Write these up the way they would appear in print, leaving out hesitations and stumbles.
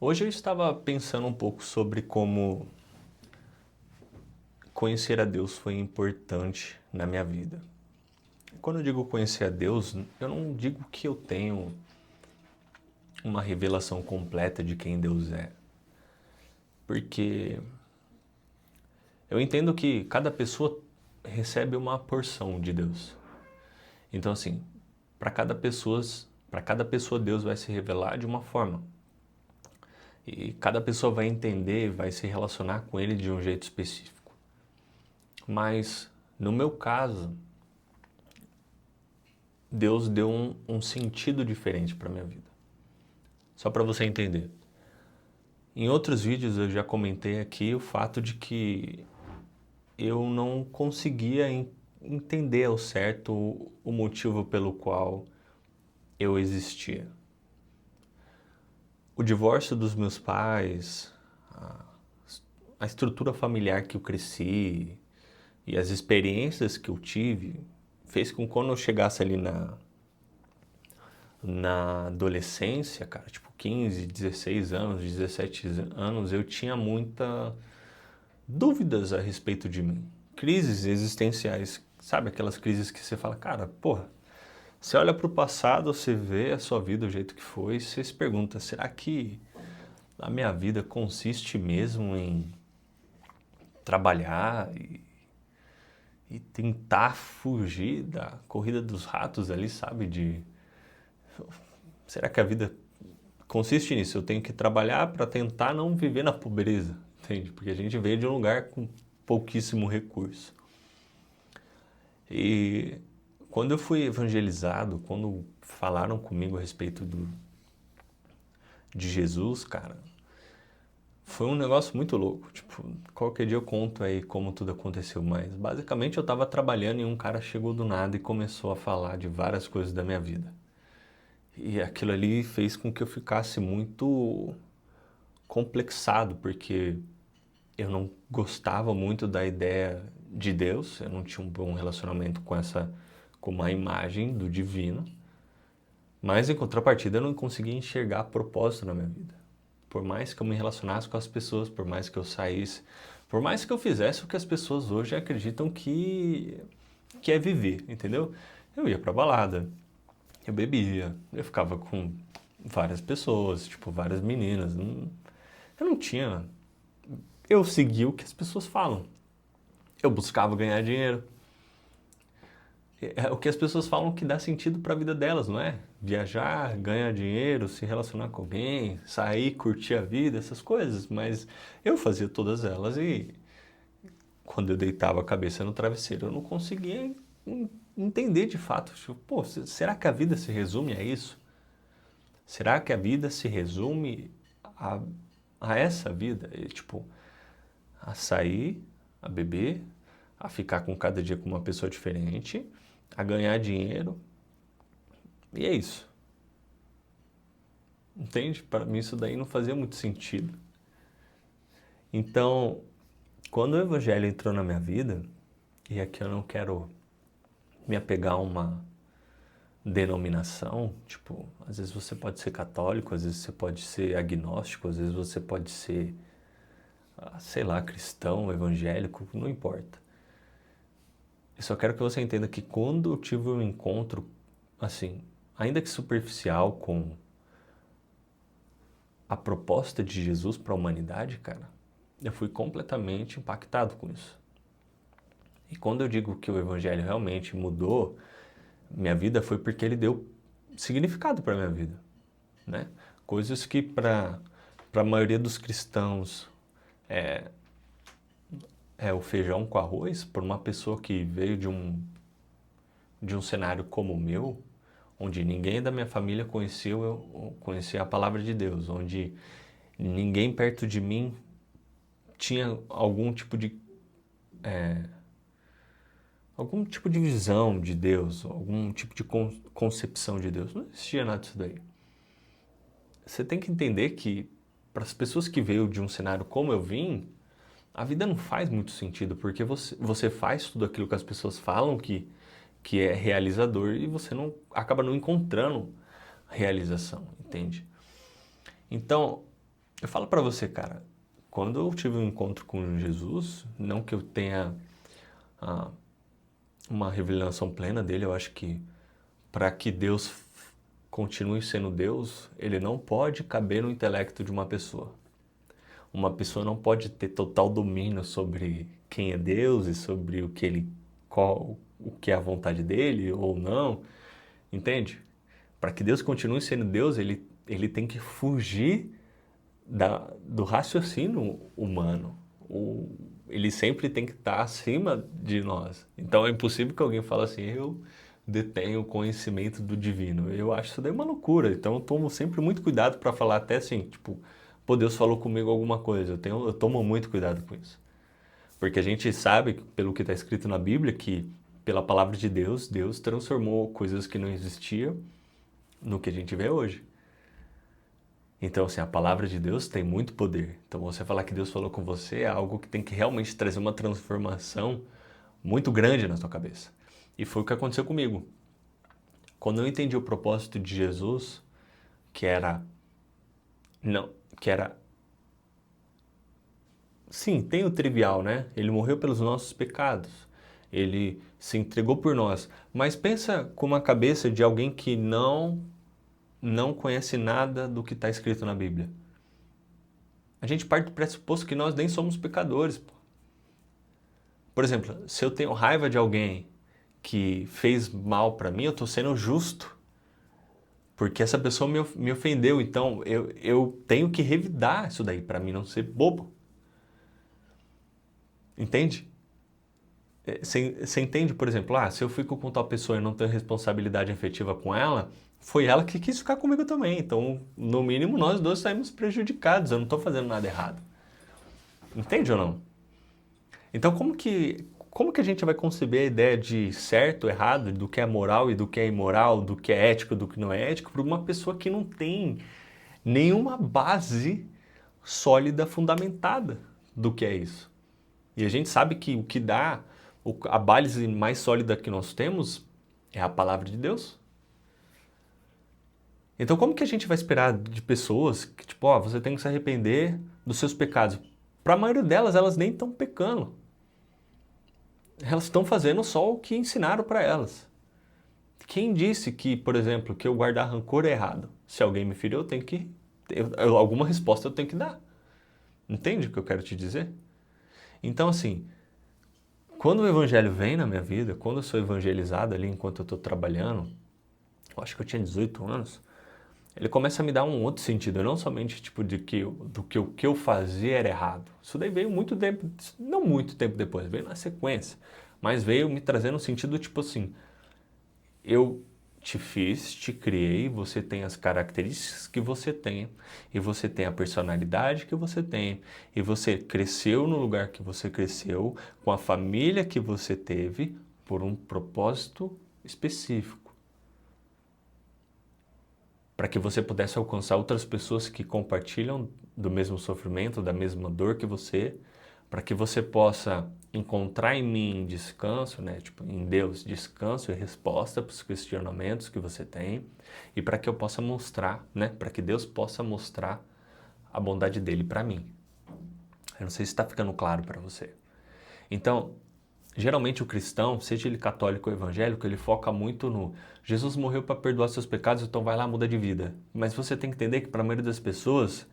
Hoje eu estava pensando um pouco sobre como conhecer a Deus foi importante na minha vida. Quando eu digo conhecer a Deus, eu não digo que eu tenho uma revelação completa de quem Deus é, porque eu entendo que cada pessoa recebe uma porção de Deus. Então assim, para cada pessoa Deus vai se revelar de uma forma. E cada pessoa vai entender, vai se relacionar com ele de um jeito específico. Mas no meu caso, Deus deu um sentido diferente para minha vida. Só para você entender. Em outros vídeos eu já comentei aqui o fato de que eu não conseguia entender ao certo o motivo pelo qual eu existia. O divórcio dos meus pais, a estrutura familiar que eu cresci e as experiências que eu tive fez com que quando eu chegasse ali na adolescência, cara, tipo 15, 16 anos, 17 anos, eu tinha muita dúvidas a respeito de mim. Crises existenciais, sabe aquelas crises que você fala, cara, porra, você olha para o passado, você vê a sua vida do jeito que foi, você se pergunta, será que a minha vida consiste mesmo em trabalhar e tentar fugir da corrida dos ratos ali, sabe? Será que a vida consiste nisso? Eu tenho que trabalhar para tentar não viver na pobreza, entende? Porque a gente veio de um lugar com pouquíssimo recurso. E quando eu fui evangelizado, quando falaram comigo a respeito de Jesus, cara, foi um negócio muito louco. Tipo, qualquer dia eu conto aí como tudo aconteceu, mas basicamente eu tava trabalhando e um cara chegou do nada e começou a falar de várias coisas da minha vida. E aquilo ali fez com que eu ficasse muito complexado, porque eu não gostava muito da ideia de Deus, eu não tinha um bom relacionamento com uma imagem do divino, mas em contrapartida eu não conseguia enxergar propósito na minha vida. Por mais que eu me relacionasse com as pessoas, por mais que eu saísse, por mais que eu fizesse o que as pessoas hoje acreditam que é viver, entendeu? Eu ia pra balada, eu bebia, eu ficava com várias pessoas, tipo, várias meninas. Eu não tinha. Eu seguia o que as pessoas falam. Eu buscava ganhar dinheiro. É o que as pessoas falam que dá sentido para a vida delas, não é? Viajar, ganhar dinheiro, se relacionar com alguém, sair, curtir a vida, essas coisas. Mas eu fazia todas elas e quando eu deitava a cabeça no travesseiro, eu não conseguia entender de fato. Tipo, pô, será que a vida se resume a isso? Será que a vida se resume a, a essa vida? E, tipo, a sair, a beber, a ficar com cada dia com uma pessoa diferente, a ganhar dinheiro. E é isso. Entende? Para mim isso daí não fazia muito sentido. Então, quando o evangelho entrou na minha vida, e aqui eu não quero me apegar a uma denominação, tipo, às vezes você pode ser católico, às vezes você pode ser agnóstico, às vezes você pode ser, sei lá, cristão, evangélico, não importa. Eu só quero que você entenda que quando eu tive um encontro, assim, ainda que superficial, com a proposta de Jesus para a humanidade, cara, eu fui completamente impactado com isso. E quando eu digo que o evangelho realmente mudou minha vida, foi porque ele deu significado para minha vida, né? Coisas que para a maioria dos cristãos é o feijão com arroz, por uma pessoa que veio de um cenário como o meu, onde ninguém da minha família conhecia a palavra de Deus, onde ninguém perto de mim tinha algum tipo de visão de Deus, algum tipo de concepção de Deus. Não existia nada disso daí. Você tem que entender que para as pessoas que veio de um cenário como eu vim, a vida não faz muito sentido, porque você faz tudo aquilo que as pessoas falam que é realizador e você não acaba não encontrando realização, entende? Então, eu falo pra você, cara, quando eu tive um encontro com Jesus, não que eu tenha ah, uma revelação plena dele, eu acho que para que Deus continue sendo Deus, ele não pode caber no intelecto de uma pessoa. Uma pessoa não pode ter total domínio sobre quem é Deus e sobre o que é a vontade dele ou não, entende? Para que Deus continue sendo Deus, ele tem que fugir do raciocínio humano. Ele sempre tem que estar acima de nós. Então é impossível que alguém fale assim, eu detenho o conhecimento do divino. Eu acho isso daí uma loucura. Então eu tomo sempre muito cuidado para falar até assim, tipo, pô, Deus falou comigo alguma coisa. Eu tomo muito cuidado com isso. Porque a gente sabe, pelo que está escrito na Bíblia, que pela palavra de Deus, Deus transformou coisas que não existiam no que a gente vê hoje. Então, assim, a palavra de Deus tem muito poder. Então, você falar que Deus falou com você é algo que tem que realmente trazer uma transformação muito grande na sua cabeça. E foi o que aconteceu comigo. Quando eu entendi o propósito de Jesus, que era... Não, que era... Sim, tem o trivial, né? Ele morreu pelos nossos pecados. Ele se entregou por nós. Mas pensa com uma cabeça de alguém que não conhece nada do que está escrito na Bíblia. A gente parte do pressuposto que nós nem somos pecadores. Pô. Por exemplo, se eu tenho raiva de alguém que fez mal para mim, eu estou sendo justo. Porque essa pessoa me ofendeu. Então, eu tenho que revidar isso daí para mim não ser bobo. Entende? Você entende, por exemplo, se eu fico com tal pessoa e não tenho responsabilidade afetiva com ela, foi ela que quis ficar comigo também. Então, no mínimo, nós dois saímos prejudicados. Eu não estou fazendo nada errado. Entende ou não? Então, como que a gente vai conceber a ideia de certo, errado, do que é moral e do que é imoral, do que é ético, do que não é ético, para uma pessoa que não tem nenhuma base sólida, fundamentada do que é isso? E a gente sabe que o que dá a base mais sólida que nós temos é a palavra de Deus. Então, como que a gente vai esperar de pessoas que, tipo, você tem que se arrepender dos seus pecados? Para a maioria delas, elas nem estão pecando. Elas estão fazendo só o que ensinaram para elas. Quem disse que, por exemplo, que eu guardar rancor é errado? Se alguém me feriu, eu tenho que... alguma resposta eu tenho que dar. Entende o que eu quero te dizer? Então, assim, quando o evangelho vem na minha vida, quando eu sou evangelizado ali enquanto eu estou trabalhando, eu acho que eu tinha 18 anos, ele começa a me dar um outro sentido, não somente tipo do que o que eu fazia era errado. Isso daí veio muito tempo, não muito tempo depois, veio na sequência, mas veio me trazendo um sentido tipo assim, eu te fiz, te criei, você tem as características que você tem, e você tem a personalidade que você tem, e você cresceu no lugar que você cresceu, com a família que você teve, por um propósito específico. Para que você pudesse alcançar outras pessoas que compartilham do mesmo sofrimento, da mesma dor que você, para que você possa encontrar em mim descanso, né? Tipo, em Deus, descanso e resposta para os questionamentos que você tem, e para que eu possa mostrar, né? Para que Deus possa mostrar a bondade dele para mim. Eu não sei se está ficando claro para você. Então, geralmente o cristão, seja ele católico ou evangélico, ele foca muito no Jesus morreu para perdoar seus pecados, então vai lá, muda de vida. Mas você tem que entender que para a maioria das pessoas,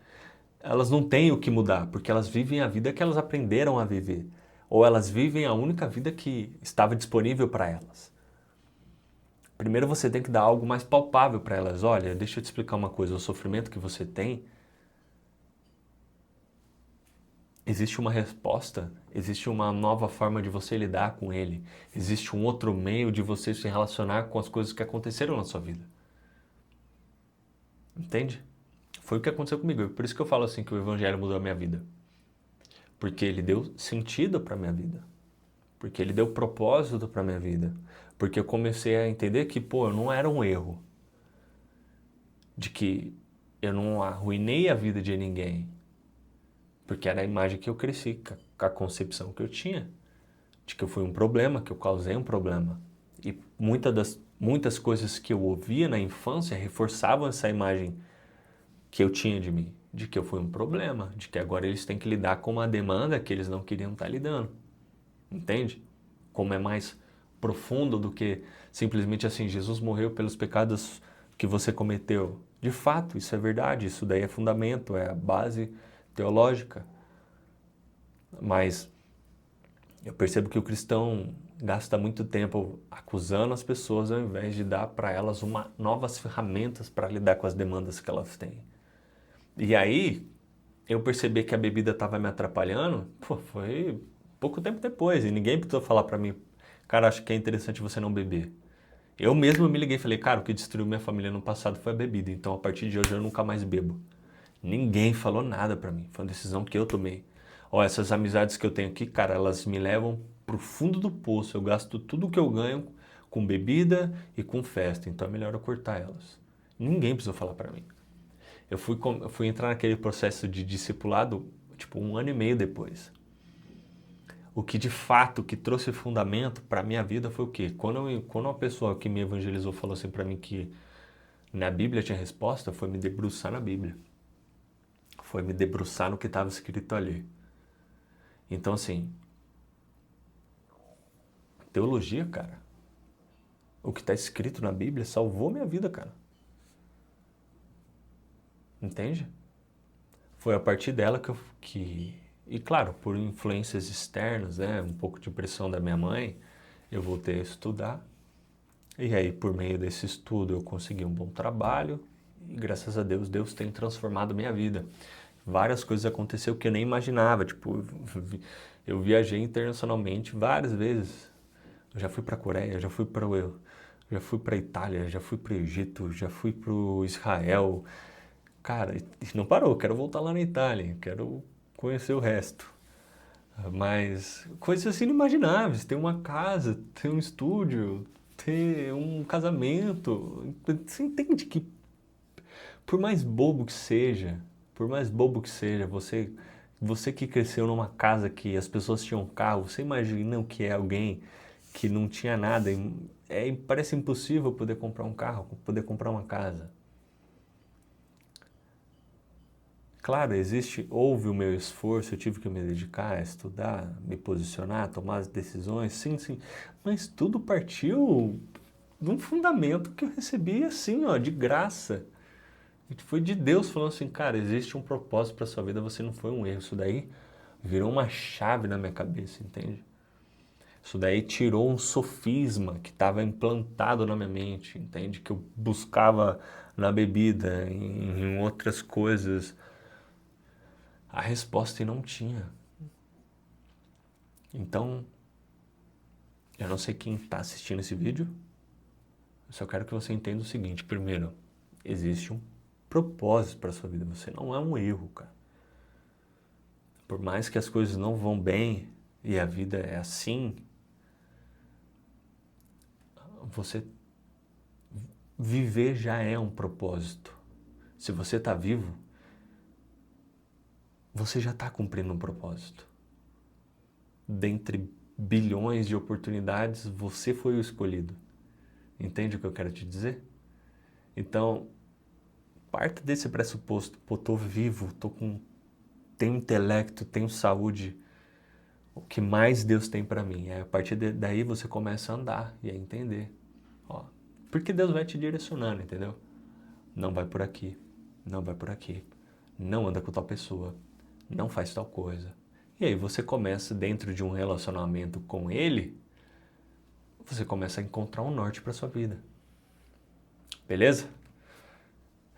elas não têm o que mudar, porque elas vivem a vida que elas aprenderam a viver. Ou elas vivem a única vida que estava disponível para elas. Primeiro você tem que dar algo mais palpável para elas. Olha, deixa eu te explicar uma coisa, o sofrimento que você tem, existe uma resposta, existe uma nova forma de você lidar com ele, existe um outro meio de você se relacionar com as coisas que aconteceram na sua vida. Entende? Foi o que aconteceu comigo. Por isso que eu falo assim que o evangelho mudou a minha vida. Porque ele deu sentido para a minha vida. Porque ele deu propósito para a minha vida. Porque eu comecei a entender que, eu não era um erro. De que eu não arruinei a vida de ninguém. Porque era a imagem que eu cresci, com a concepção que eu tinha. De que eu fui um problema, que eu causei um problema. E muitas coisas que eu ouvia na infância reforçavam essa imagem que eu tinha de mim. de que eu fui um problema, de que agora eles têm que lidar com uma demanda que eles não queriam estar lidando. Entende? Como é mais profundo do que simplesmente assim, Jesus morreu pelos pecados que você cometeu. De fato, isso é verdade, isso daí é fundamento, é a base teológica. Mas eu percebo que o cristão gasta muito tempo acusando as pessoas ao invés de dar para elas novas ferramentas para lidar com as demandas que elas têm. E aí, eu percebi que a bebida estava me atrapalhando, pô, foi pouco tempo depois, e ninguém precisou falar para mim, cara, acho que é interessante você não beber. Eu mesmo me liguei e falei, cara, o que destruiu minha família no passado foi a bebida, então a partir de hoje eu nunca mais bebo. Ninguém falou nada pra mim, foi uma decisão que eu tomei. Ó, essas amizades que eu tenho aqui, cara, elas me levam pro fundo do poço, eu gasto tudo que eu ganho com bebida e com festa, então é melhor eu cortar elas. Ninguém precisou falar pra mim. Eu fui entrar naquele processo de discipulado, tipo, 1 ano e meio depois. O que de fato, que trouxe fundamento para minha vida foi o quê? Quando uma pessoa que me evangelizou falou assim para mim que na Bíblia tinha resposta, foi me debruçar na Bíblia. Foi me debruçar no que estava escrito ali. Então, assim, teologia, cara, o que está escrito na Bíblia salvou minha vida, cara. Entende? Foi a partir dela e claro, por influências externas, né, um pouco de pressão da minha mãe, eu voltei a estudar. E aí, por meio desse estudo, eu consegui um bom trabalho e graças a Deus, Deus tem transformado minha vida. Várias coisas aconteceram que eu nem imaginava, tipo, eu viajei internacionalmente várias vezes. Eu já fui para a Coreia, já fui para a Itália, já fui para o Egito, já fui para o Israel. Cara, e não parou, quero voltar lá na Itália, quero conhecer o resto. Mas coisas assim inimagináveis, ter uma casa, ter um estúdio, ter um casamento. Você entende que por mais bobo que seja, por mais bobo que seja, você que cresceu numa casa que as pessoas tinham carro, você imagina o que é alguém que não tinha nada? Parece impossível poder comprar um carro, poder comprar uma casa. Claro, houve o meu esforço, eu tive que me dedicar a estudar, me posicionar, tomar as decisões, sim, sim, mas tudo partiu de um fundamento que eu recebi assim, ó, de graça. Foi de Deus falando assim, cara, existe um propósito para sua vida, você não foi um erro. Isso daí virou uma chave na minha cabeça, entende? Isso daí tirou um sofisma que estava implantado na minha mente, entende? Que eu buscava na bebida, em outras coisas, a resposta e não tinha. Então, eu não sei quem está assistindo esse vídeo, eu só quero que você entenda o seguinte. Primeiro, existe um propósito para sua vida, você não é um erro, cara. Por mais que as coisas não vão bem e a vida é assim, você viver já é um propósito. Se você está vivo, você já está cumprindo um propósito. Dentre bilhões de oportunidades, você foi o escolhido. Entende o que eu quero te dizer? Então, parte desse pressuposto, pô, tô vivo, tenho intelecto, tenho saúde, o que mais Deus tem para mim. A partir daí você começa a andar e a entender. Ó, porque Deus vai te direcionando, entendeu? Não vai por aqui, não vai por aqui, não anda com tal pessoa, não faz tal coisa. E aí você começa, dentro de um relacionamento com Ele, você começa a encontrar um norte para sua vida. Beleza?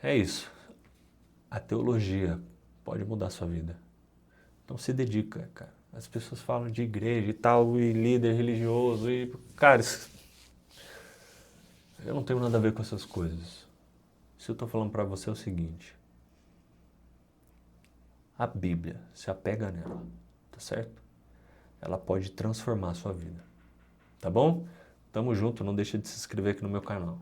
É isso. A teologia pode mudar a sua vida. Então se dedica, cara. As pessoas falam de igreja e tal, e líder religioso, e... Cara, eu não tenho nada a ver com essas coisas. Se eu tô falando pra você é o seguinte. A Bíblia, se apega nela, tá certo? Ela pode transformar a sua vida. Tá bom? Tamo junto, não deixa de se inscrever aqui no meu canal.